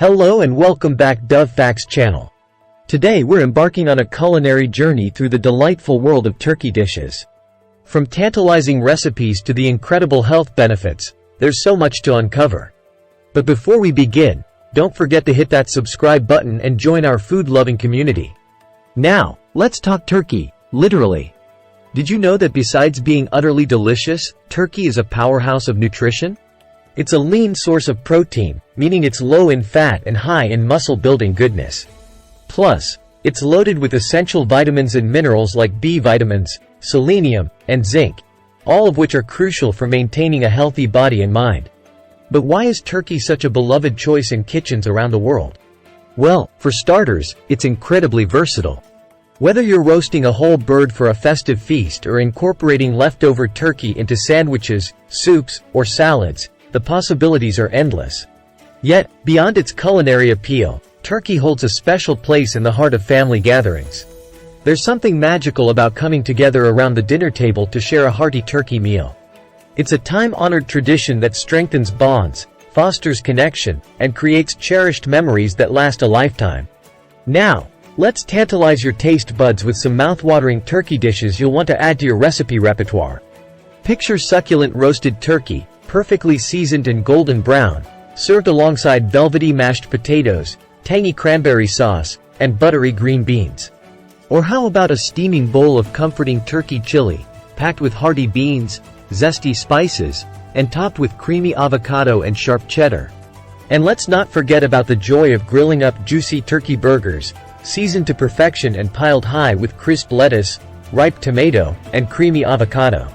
Hello and welcome back Dove Facts channel. Today we're embarking on a culinary journey through the delightful world of turkey dishes. From tantalizing recipes to the incredible health benefits, there's so much to uncover. But before we begin, don't forget to hit that subscribe button and join our food-loving community. Now, let's talk turkey, literally. Did you know that besides being utterly delicious, turkey is a powerhouse of nutrition? It's a lean source of protein, meaning it's low in fat and high in muscle-building goodness. Plus, it's loaded with essential vitamins and minerals like B vitamins, selenium, and zinc, all of which are crucial for maintaining a healthy body and mind. But why is turkey such a beloved choice in kitchens around the world? Well, for starters, it's incredibly versatile. Whether you're roasting a whole bird for a festive feast or incorporating leftover turkey into sandwiches, soups, or salads, the possibilities are endless. Yet, beyond its culinary appeal, turkey holds a special place in the heart of family gatherings. There's something magical about coming together around the dinner table to share a hearty turkey meal. It's a time-honored tradition that strengthens bonds, fosters connection, and creates cherished memories that last a lifetime. Now, let's tantalize your taste buds with some mouth-watering turkey dishes you'll want to add to your recipe repertoire. Picture succulent roasted turkey, perfectly seasoned and golden brown, served alongside velvety mashed potatoes, tangy cranberry sauce, and buttery green beans. Or how about a steaming bowl of comforting turkey chili, packed with hearty beans, zesty spices, and topped with creamy avocado and sharp cheddar. And let's not forget about the joy of grilling up juicy turkey burgers, seasoned to perfection and piled high with crisp lettuce, ripe tomato, and creamy avocado.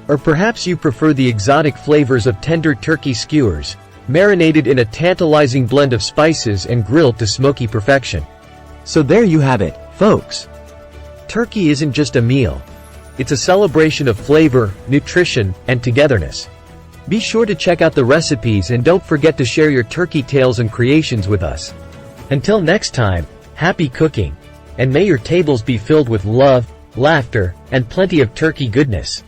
Or perhaps you prefer the exotic flavors of tender turkey skewers, marinated in a tantalizing blend of spices and grilled to smoky perfection. So there you have it, folks. Turkey isn't just a meal. It's a celebration of flavor, nutrition, and togetherness. Be sure to check out the recipes and don't forget to share your turkey tales and creations with us. Until next time, happy cooking, and may your tables be filled with love, laughter, and plenty of turkey goodness.